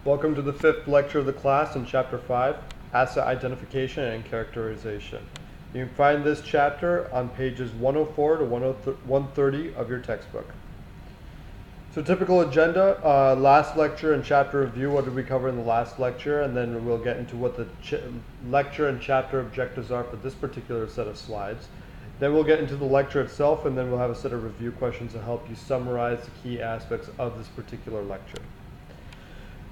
Welcome to the fifth lecture of the class in Chapter 5, Asset Identification and Characterization. You can find this chapter on pages 104 to 130 of your textbook. So typical agenda, last lecture and chapter review, what did we cover in the last lecture, and then we'll get into what the lecture and chapter objectives are for this particular set of slides. Then we'll get into the lecture itself, and then we'll have a set of review questions to help you summarize the key aspects of this particular lecture.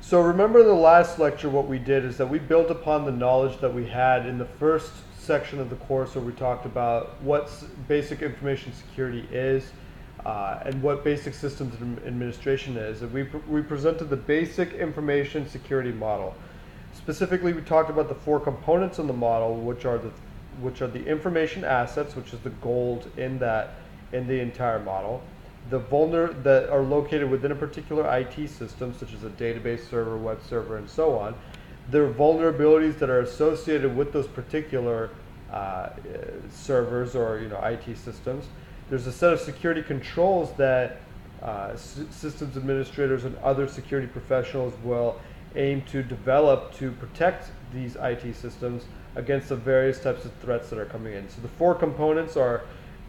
So remember the last lecture, what we did is that we built upon the knowledge that we had in the first section of the course where we talked about what basic information security is and what basic systems administration is. And we presented the basic information security model. Specifically, we talked about the four components in the model, which are the information assets, which is the gold in the entire model. The that are located within a particular IT system, such as a database server, web server, and so on. There are vulnerabilities that are associated with those particular servers or IT systems. There's a set of security controls that systems administrators and other security professionals will aim to develop to protect these IT systems against the various types of threats that are coming in. So the four components are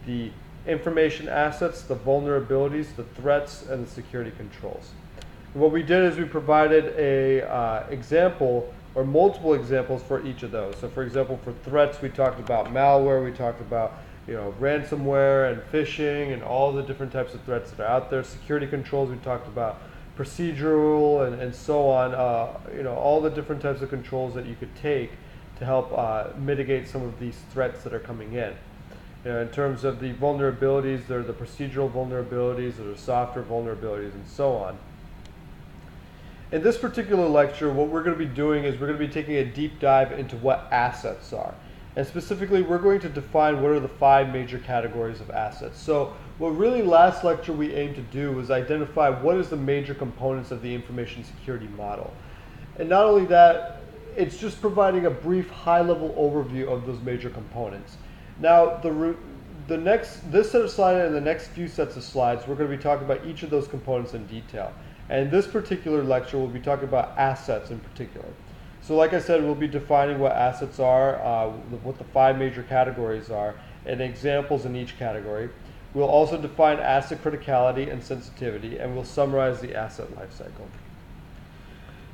the information assets, the vulnerabilities, the threats, and the security controls. And what we did is we provided a example or multiple examples for each of those. So for example, for threats, we talked about malware, we talked about ransomware and phishing and all the different types of threats that are out there. Security controls, we talked about procedural and so on, all the different types of controls that you could take to help mitigate some of these threats that are coming in. In terms of the vulnerabilities, there are the procedural vulnerabilities, there are software vulnerabilities, and so on. In this particular lecture, what we're going to be doing is we're going to be taking a deep dive into what assets are. And specifically, we're going to define what are the 5 major categories of assets. So what really last lecture we aimed to do was identify what is the major components of the information security model. And not only that, it's just providing a brief high-level overview of those major components. Now, this set of slides and the next few sets of slides, we're going to be talking about each of those components in detail. And in this particular lecture, we'll be talking about assets in particular. So like I said, we'll be defining what assets are, what the 5 major categories are, and examples in each category. We'll also define asset criticality and sensitivity, and we'll summarize the asset lifecycle.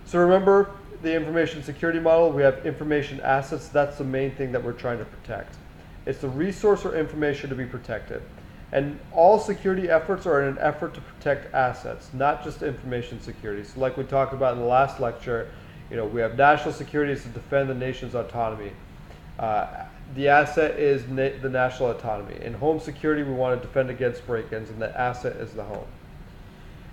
So remember the information security model, we have information assets. That's the main thing that we're trying to protect. It's the resource or information to be protected. And all security efforts are in an effort to protect assets, not just information security. So like we talked about in the last lecture, we have national security is to defend the nation's autonomy. The asset is the national autonomy. In home security, we want to defend against break-ins, and the asset is the home.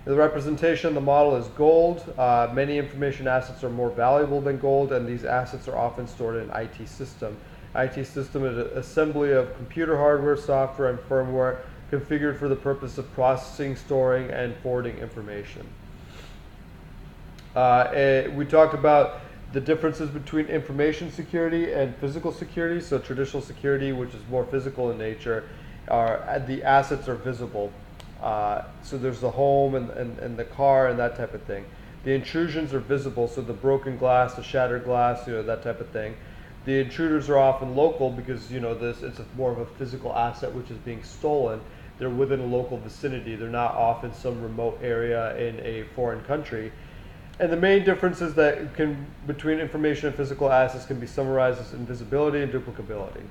The representation of the model is gold. Many information assets are more valuable than gold, and these assets are often stored in an IT system. IT system is an assembly of computer hardware, software, and firmware configured for the purpose of processing, storing, and forwarding information. We talked about the differences between information security and physical security. So traditional security, which is more physical in nature, the assets are visible. So there's the home and the car and that type of thing. The intrusions are visible, so the broken glass, the shattered glass, that type of thing. The intruders are often local because it's more of a physical asset which is being stolen. They're within a local vicinity. They're not off in some remote area in a foreign country. And the main differences between information and physical assets can be summarized as invisibility and duplicability.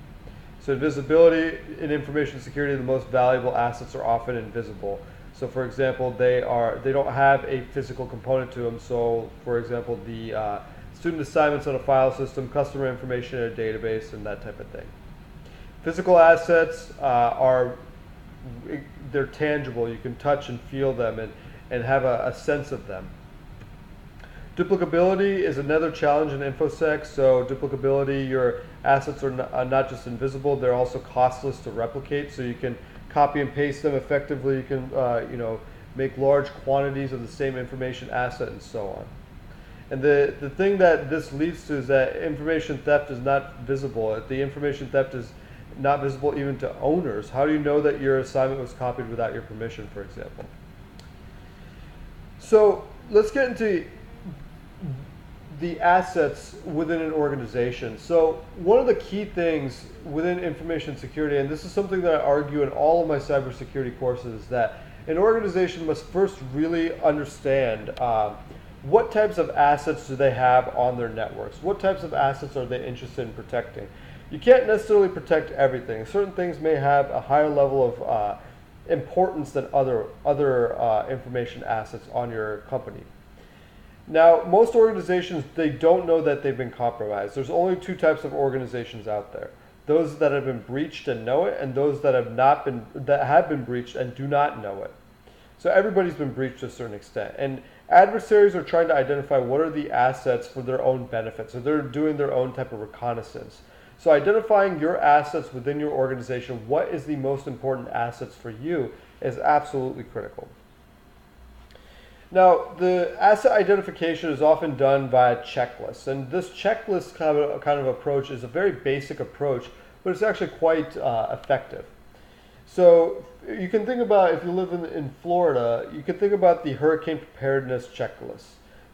So invisibility in information security, the most valuable assets are often invisible. So for example, they don't have a physical component to them. So for example, the student assignments on a file system, customer information in a database, and that type of thing. Physical assets they're tangible. You can touch and feel them and have a sense of them. Duplicability is another challenge in InfoSec. So duplicability, your assets are not just invisible, they're also costless to replicate. So you can copy and paste them effectively. You can make large quantities of the same information asset and so on. And the thing that this leads to is that information theft is not visible. The information theft is not visible even to owners. How do you know that your assignment was copied without your permission, for example? So let's get into the assets within an organization. So one of the key things within information security, and this is something that I argue in all of my cybersecurity courses, is that an organization must first really understand what types of assets do they have on their networks? What types of assets are they interested in protecting? You can't necessarily protect everything. Certain things may have a higher level of importance than other information assets on your company. Now, most organizations, they don't know that they've been compromised. There's only two types of organizations out there: those that have been breached and know it, and those that have been breached and do not know it. So everybody's been breached to a certain extent, and adversaries are trying to identify what are the assets for their own benefit. So they're doing their own type of reconnaissance. So identifying your assets within your organization, what is the most important assets for you, is absolutely critical. Now, the asset identification is often done via checklists, and this checklist kind of approach is a very basic approach, but it's actually quite effective. So you can think about, if you live in Florida, you can think about the hurricane preparedness checklist.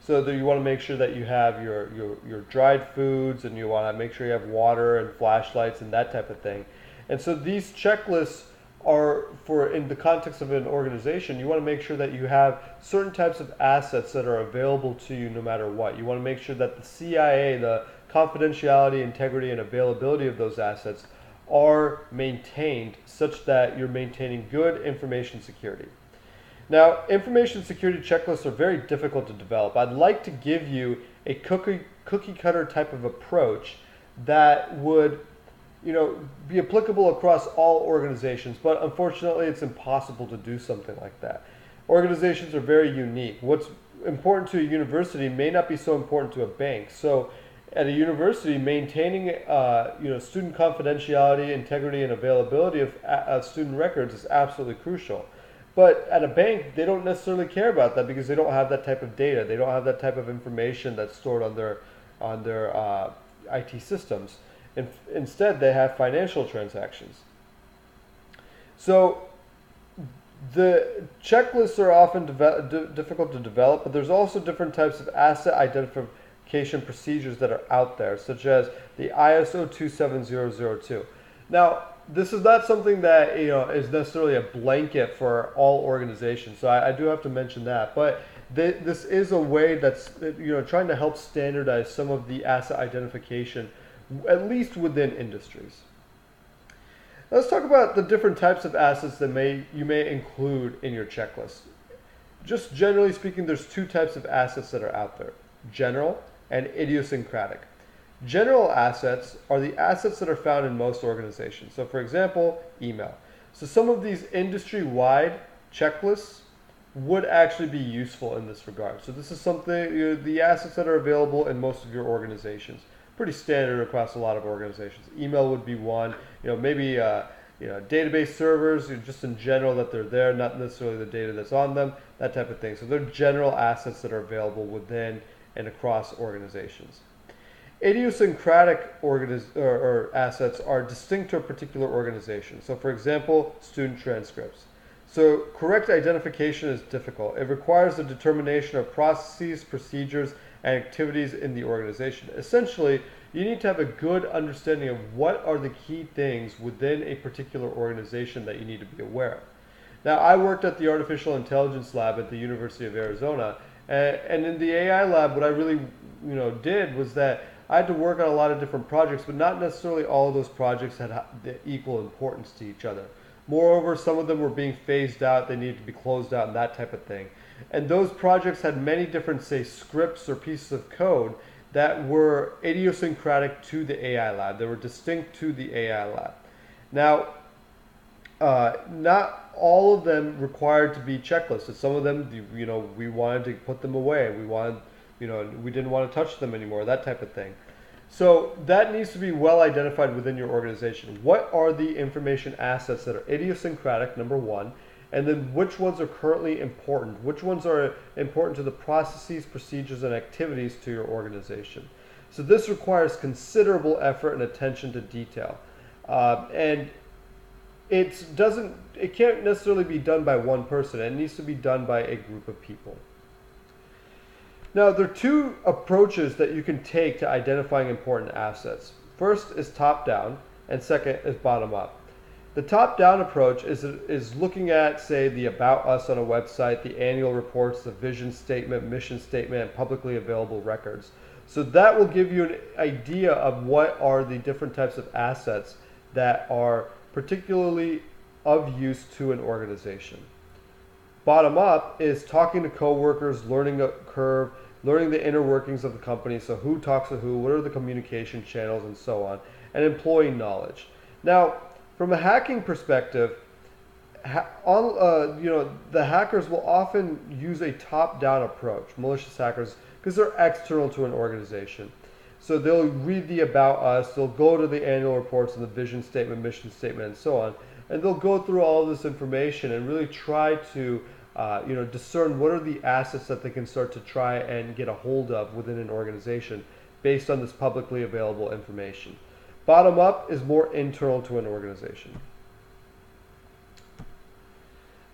So that you want to make sure that you have your dried foods, and you want to make sure you have water and flashlights and that type of thing. And so these checklists are for, in the context of an organization, you want to make sure that you have certain types of assets that are available to you no matter what. You want to make sure that the CIA, the confidentiality, integrity, and availability of those assets are maintained such that you're maintaining good information security. Now, information security checklists are very difficult to develop. I'd like to give you a cookie cutter type of approach that would be applicable across all organizations, but unfortunately it's impossible to do something like that. Organizations are very unique. What's important to a university may not be so important to a bank. So at a university, maintaining student confidentiality, integrity, and availability of student records is absolutely crucial. But at a bank, they don't necessarily care about that because they don't have that type of data. They don't have that type of information that's stored on their IT systems. Instead, they have financial transactions. So the checklists are often difficult to develop, but there's also different types of asset identification procedures that are out there, such as the ISO 27002. Now, this is not something that is necessarily a blanket for all organizations, so I do have to mention that. But this is a way that's trying to help standardize some of the asset identification, at least within industries. Let's talk about the different types of assets that you may include in your checklist. Just generally speaking, there's two types of assets that are out there: general and idiosyncratic. General assets are the assets that are found in most organizations. So for example, email. So some of these industry-wide checklists would actually be useful in this regard. So this is something, the assets that are available in most of your organizations. Pretty standard across a lot of organizations. Email would be one, maybe database servers, just in general that they're there, not necessarily the data that's on them, that type of thing. So they're general assets that are available within and across organizations. Idiosyncratic assets are distinct to a particular organization. So for example, student transcripts. So correct identification is difficult. It requires the determination of processes, procedures, and activities in the organization. Essentially, you need to have a good understanding of what are the key things within a particular organization that you need to be aware of. Now, I worked at the Artificial Intelligence Lab at the University of Arizona, and in the AI lab, what I really did was that I had to work on a lot of different projects, but not necessarily all of those projects had the equal importance to each other. Moreover, some of them were being phased out, they needed to be closed out, and that type of thing. And those projects had many different, say, scripts or pieces of code that were idiosyncratic to the AI lab. They were distinct to the AI lab. Now, not all of them required to be checklisted. Some of them, we wanted to put them away. We didn't want to touch them anymore, that type of thing. So that needs to be well identified within your organization. What are the information assets that are idiosyncratic, number one, and then which ones are currently important? Which ones are important to the processes, procedures, and activities to your organization? So this requires considerable effort and attention to detail. And it can't necessarily be done by one person. It needs to be done by a group of people. Now, there are two approaches that you can take to identifying important assets. First is top-down, and second is bottom-up. The top-down approach is looking at, say, the About Us on a website, the annual reports, the vision statement, mission statement, and publicly available records. So that will give you an idea of what are the different types of assets that are particularly of use to an organization. Bottom up is talking to coworkers, learning a curve, learning the inner workings of the company, so who talks to who, what are the communication channels, and so on, and employee knowledge. Now, from a hacking perspective, the hackers will often use a top-down approach, malicious hackers, because they're external to an organization. So they'll read the About Us, they'll go to the annual reports and the vision statement, mission statement, and so on, and they'll go through all of this information and really try to discern what are the assets that they can start to try and get a hold of within an organization based on this publicly available information. Bottom up is more internal to an organization.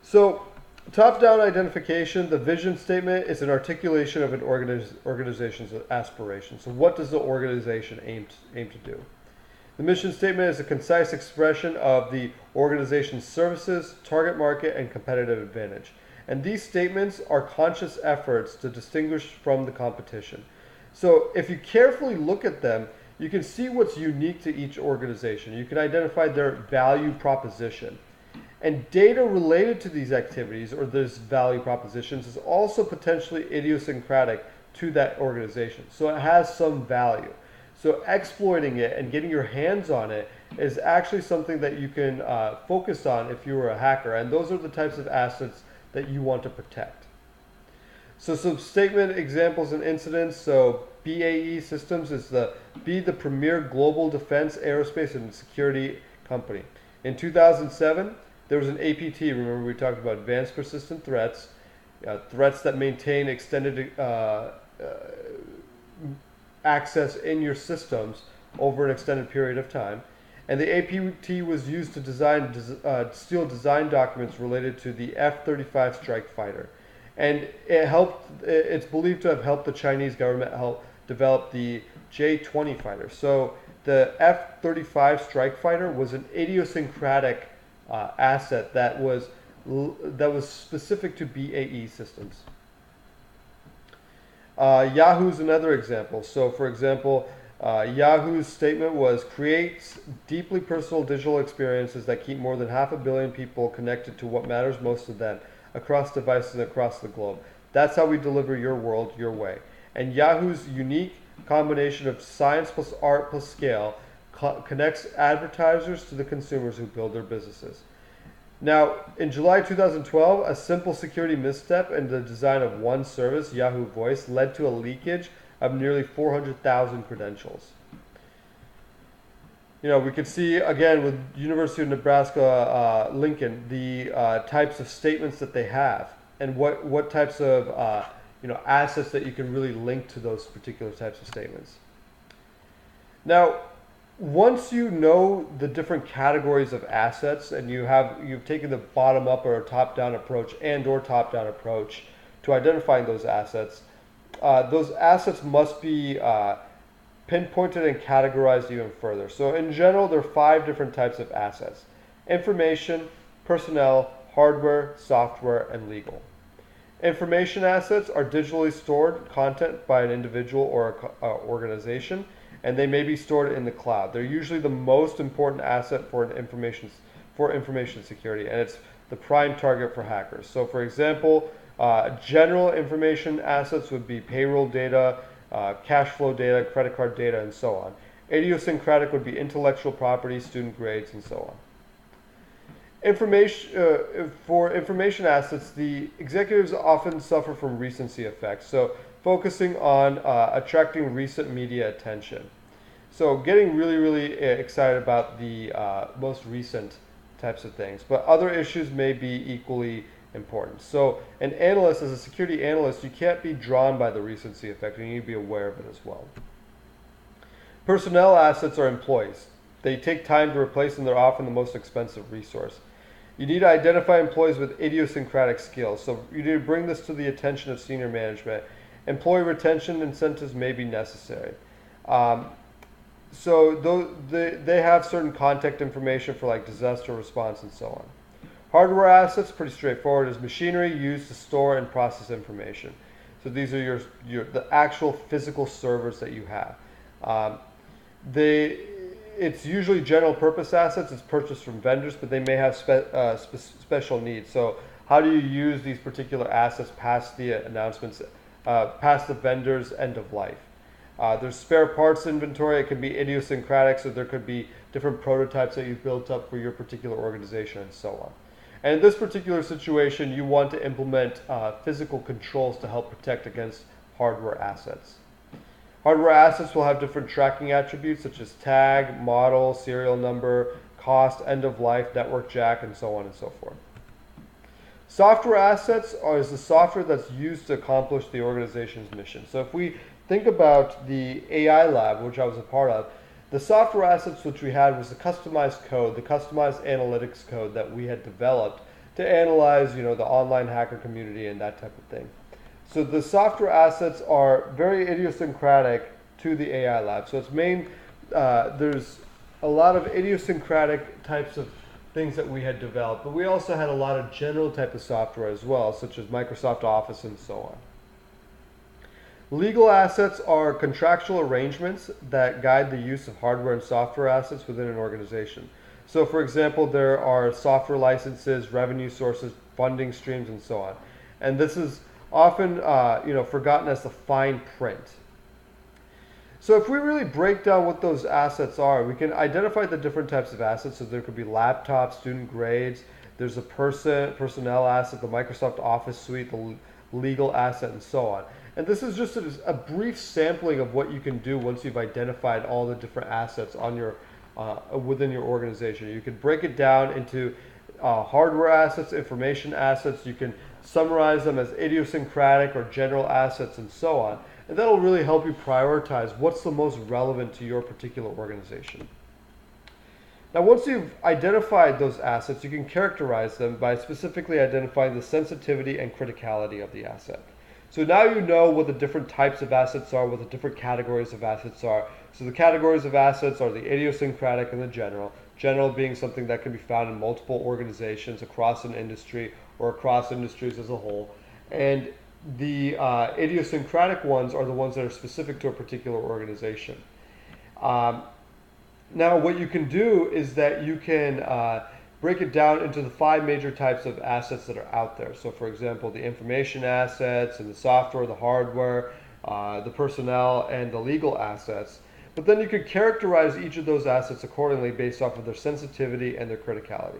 So, top-down identification, the vision statement is an articulation of an organization's aspirations. So what does the organization aim to do? The mission statement is a concise expression of the organization's services, target market, and competitive advantage. And these statements are conscious efforts to distinguish from the competition. So if you carefully look at them, you can see what's unique to each organization. You can identify their value proposition. And data related to these activities or these value propositions is also potentially idiosyncratic to that organization. So it has some value. So exploiting it and getting your hands on it is actually something that you can focus on if you were a hacker. And those are the types of assets that you want to protect. So some statement examples and incidents. So BAE Systems is be the premier global defense, aerospace, and security company. In 2007, there was an APT. Remember, we talked about advanced persistent threats, threats that maintain extended access in your systems over an extended period of time. And the APT was used to steal design documents related to the F-35 strike fighter. And it's believed to have helped the Chinese government help develop the J-20 fighter. So the F-35 strike fighter was an idiosyncratic asset that was specific to BAE Systems. Yahoo's another example. So for example, Yahoo's statement was creates deeply personal digital experiences that keep more than 500 million people connected to what matters most to them across devices across the globe. That's how we deliver your world your way. And Yahoo's unique combination of science plus art plus scale connects advertisers to the consumers who build their businesses. Now, in July 2012, a simple security misstep in the design of one service, Yahoo Voice, led to a leakage of nearly 400,000 credentials. We can see, again, with University of Nebraska Lincoln, the types of statements that they have and what types of assets that you can really link to those particular types of statements. Now, once you know the different categories of assets and you've taken the bottom up or top-down approach or top-down approach to identifying those assets must be pinpointed and categorized even further. So in general, there are 5 different types of assets: information, personnel, hardware, software, and legal. Information assets are digitally stored content by an individual or organization, and they may be stored in the cloud. They're usually the most important asset for information security, and it's the prime target for hackers. So for example, general information assets would be payroll data, cash flow data, credit card data, and so on. Idiosyncratic would be intellectual property, student grades, and so on. For information assets, the executives often suffer from recency effects. So focusing on attracting recent media attention. So getting really, really excited about the most recent types of things. But other issues may be equally important. So an analyst, as a security analyst, you can't be drawn by the recency effect, and you need to be aware of it as well. Personnel assets are employees. They take time to replace, and they're often the most expensive resource. You need to identify employees with idiosyncratic skills. So you need to bring this to the attention of senior management Employee retention incentives may be necessary. Um, so they have certain contact information for like disaster response and so on. Hardware assets, pretty straightforward, is machinery used to store and process information. So these are the actual physical servers that you have. Um, it's usually general purpose assets. It's purchased from vendors, but they may have special needs. So how do you use these particular assets past the announcements, past the vendor's end of life? There's spare parts inventory. It can be idiosyncratic, so there could be different prototypes that you've built up for your particular organization and so on. And in this particular situation, you want to implement physical controls to help protect against hardware assets. Hardware assets will have different tracking attributes such as tag, model, serial number, cost, end of life, network jack, and so on and so forth. Software assets is the software that's used to accomplish the organization's mission. So if we think about the AI lab, which I was a part of, the software assets which we had was the customized code, the customized analytics code that we had developed to analyze, the online hacker community and that type of thing. So the software assets are very idiosyncratic to the AI lab. So there's a lot of idiosyncratic types of things that we had developed, but we also had a lot of general type of software as well, such as Microsoft Office and so on. Legal assets are contractual arrangements that guide the use of hardware and software assets within an organization. So for example, there are software licenses, revenue sources, funding streams, and so on. And this is often forgotten as the fine print. So if we really break down what those assets are, we can identify the different types of assets. So there could be laptops, student grades, there's a personnel asset, the Microsoft Office suite, the legal asset, and so on. And this is just a brief sampling of what you can do once you've identified all the different assets on your within your organization. You can break it down into hardware assets, information assets. You can summarize them as idiosyncratic or general assets and so on. And that'll really help you prioritize what's the most relevant to your particular organization. Now, once you've identified those assets, you can characterize them by specifically identifying the sensitivity and criticality of the asset. So now you know what the different types of assets are, what the different categories of assets are. So the categories of assets are the idiosyncratic and the general. General being something that can be found in multiple organizations across an industry or across industries as a whole. And the idiosyncratic ones are the ones that are specific to a particular organization. Now what you can do is that you can break it down into the 5 major types of assets that are out there. So for example, the information assets and the software, the hardware, the personnel, and the legal assets. But then you could characterize each of those assets accordingly based off of their sensitivity and their criticality.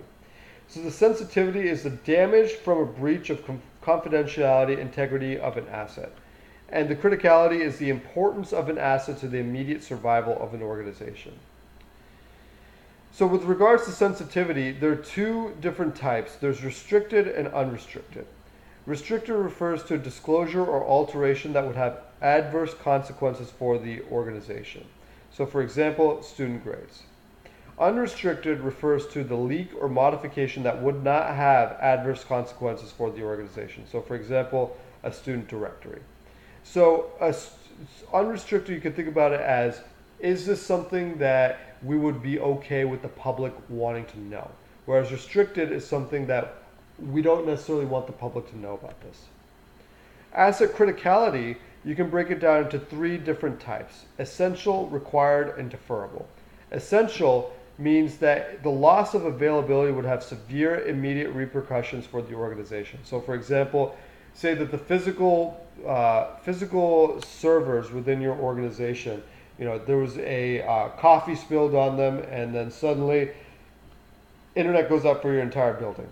So the sensitivity is the damage from a breach of confidentiality, integrity of an asset. And the criticality is the importance of an asset to the immediate survival of an organization. So with regards to sensitivity, there are 2 different types. There's restricted and unrestricted. Restricted refers to a disclosure or alteration that would have adverse consequences for the organization. So for example, student grades. Unrestricted refers to the leak or modification that would not have adverse consequences for the organization. So for example, a student directory. So unrestricted, you can think about it as, is this something that we would be okay with the public wanting to know? Whereas restricted is something that we don't necessarily want the public to know about this. Asset criticality, you can break it down into 3 different types: essential, required, and deferrable. Essential means that the loss of availability would have severe immediate repercussions for the organization. So for example, say that the physical servers within your organization, there was a coffee spilled on them, and then suddenly internet goes up for your entire building.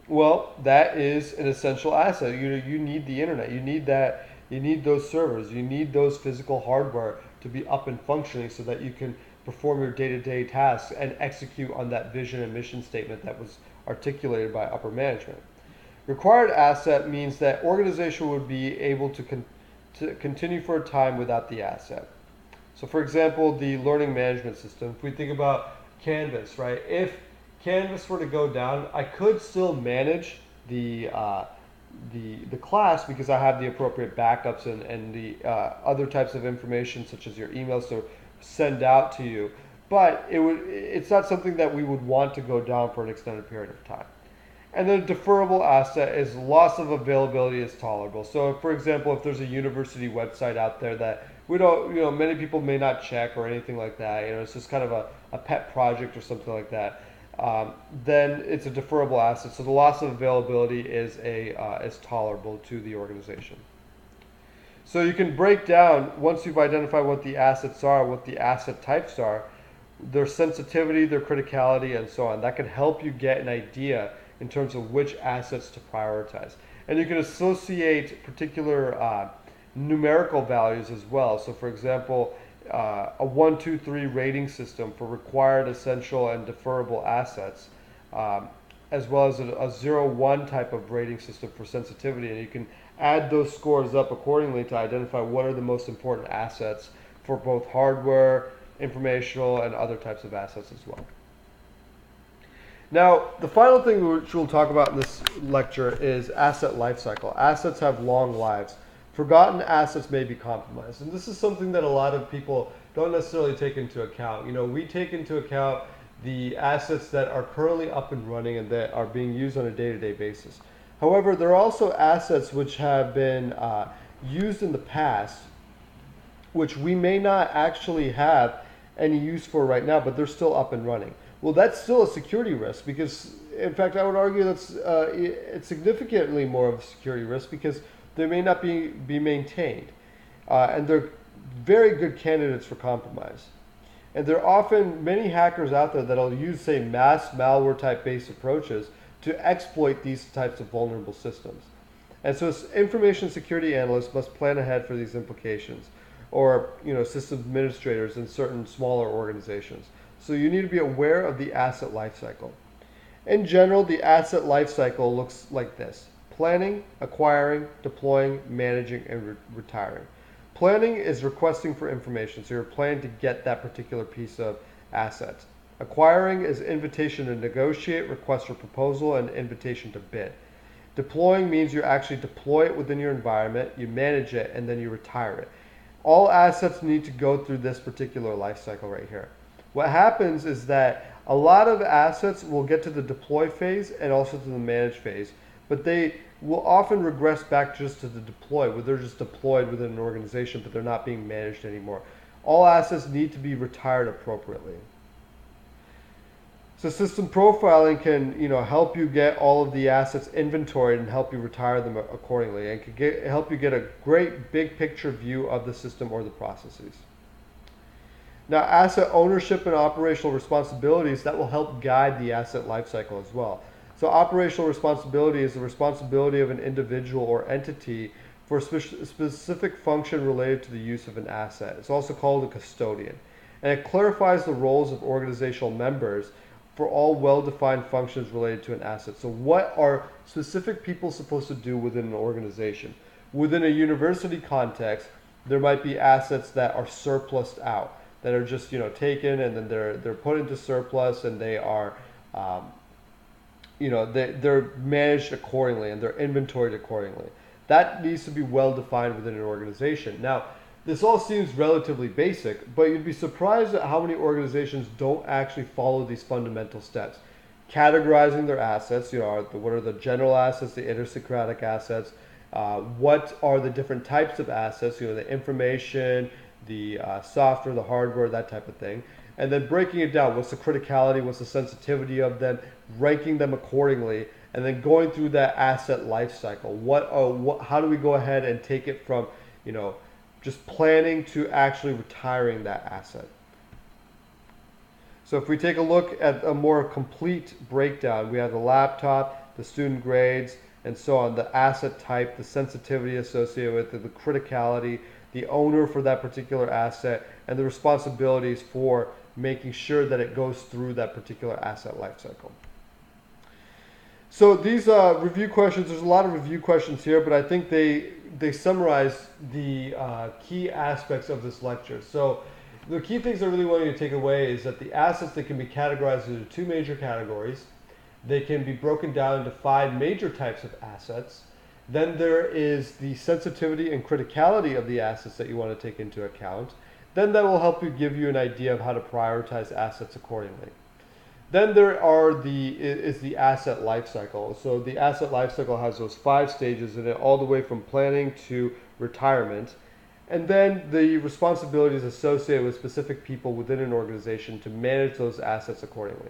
Well, that is an essential asset. You need the internet. You need that. You need those servers. You need those physical hardware to be up and functioning so that you can perform your day-to-day tasks and execute on that vision and mission statement that was articulated by upper management. Required asset means that organization would be able to continue for a time without the asset. So for example, the learning management system, if we think about Canvas, right? If Canvas were to go down, I could still manage the the class because I have the appropriate backups and the other types of information such as your emails to send out to you. But it's not something that we would want to go down for an extended period of time. And then a deferrable asset is loss of availability is tolerable. So, for example, if there's a university website out there that we don't, many people may not check or anything like that, it's just kind of a pet project or something like that, then it's a deferrable asset. So the loss of availability is tolerable to the organization. So you can break down, once you've identified what the assets are, what the asset types are, their sensitivity, their criticality, and so on. That can help you get an idea in terms of which assets to prioritize. And you can associate particular numerical values as well. So for example, a 1, 2, 3 rating system for required, essential, and deferrable assets, as well as a 0, 1 type of rating system for sensitivity. And you can add those scores up accordingly to identify what are the most important assets for both hardware, informational, and other types of assets as well. Now, the final thing which we'll talk about in this lecture is asset lifecycle. Assets have long lives. Forgotten assets may be compromised. And this is something that a lot of people don't necessarily take into account. We take into account the assets that are currently up and running and that are being used on a day-to-day basis. However, there are also assets which have been used in the past, which we may not actually have any use for right now, but they're still up and running. Well, that's still a security risk because, in fact, I would argue that's it's significantly more of a security risk because they may not be maintained. And they're very good candidates for compromise. And there are often many hackers out there that'll use, say, mass malware type based approaches to exploit these types of vulnerable systems. And so information security analysts must plan ahead for these implications, or system administrators in certain smaller organizations. So you need to be aware of the asset lifecycle. In general, the asset lifecycle looks like this: planning, acquiring, deploying, managing, and retiring. Planning is requesting for information, so you're planning to get that particular piece of asset. Acquiring is invitation to negotiate, request for proposal, and invitation to bid. Deploying means you actually deploy it within your environment, you manage it, and then you retire it. All assets need to go through this particular life cycle right here. What happens is that a lot of assets will get to the deploy phase and also to the manage phase, but they will often regress back just to the deploy, where they're just deployed within an organization, but they're not being managed anymore. All assets need to be retired appropriately. So system profiling can help you get all of the assets inventoried and help you retire them accordingly, and can help you get a great big picture view of the system or the processes. Now, asset ownership and operational responsibilities, that will help guide the asset lifecycle as well. So operational responsibility is the responsibility of an individual or entity for a specific function related to the use of an asset. It's also called a custodian. And it clarifies the roles of organizational members for all well-defined functions related to an asset. So what are specific people supposed to do within an organization? Within a university context, there might be assets that are surplused out, that are just taken and then they're put into surplus, and they are they're managed accordingly and they're inventoried accordingly. That needs to be well defined within an organization. Now, this all seems relatively basic, but you'd be surprised at how many organizations don't actually follow these fundamental steps. Categorizing their assets, what are the general assets, the idiosyncratic assets, what are the different types of assets, the information, the software, the hardware, that type of thing. And then breaking it down, what's the criticality, what's the sensitivity of them, ranking them accordingly, and then going through that asset life cycle. How do we go ahead and take it from, just planning to actually retiring that asset? So if we take a look at a more complete breakdown, we have the laptop, the student grades, and so on, the asset type, the sensitivity associated with it, the criticality, the owner for that particular asset, and the responsibilities for making sure that it goes through that particular asset life cycle. So these review questions, there's a lot of review questions here, but I think they summarize the key aspects of this lecture. So the key things I really want you to take away is that the assets, they can be categorized into 2 major categories. They can be broken down into 5 major types of assets. Then there is the sensitivity and criticality of the assets that you want to take into account. Then that will help you give you an idea of how to prioritize assets accordingly. Then there is the asset lifecycle. So the asset lifecycle has those 5 stages in it, all the way from planning to retirement. And then the responsibilities associated with specific people within an organization to manage those assets accordingly.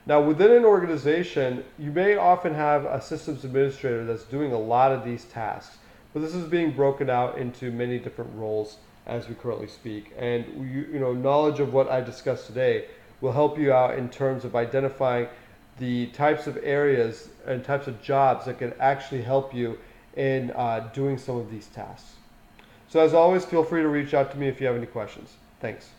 Now, within an organization, you may often have a systems administrator that's doing a lot of these tasks, but this is being broken out into many different roles as we currently speak. And knowledge of what I discussed today will help you out in terms of identifying the types of areas and types of jobs that can actually help you in doing some of these tasks. So as always, feel free to reach out to me if you have any questions. Thanks.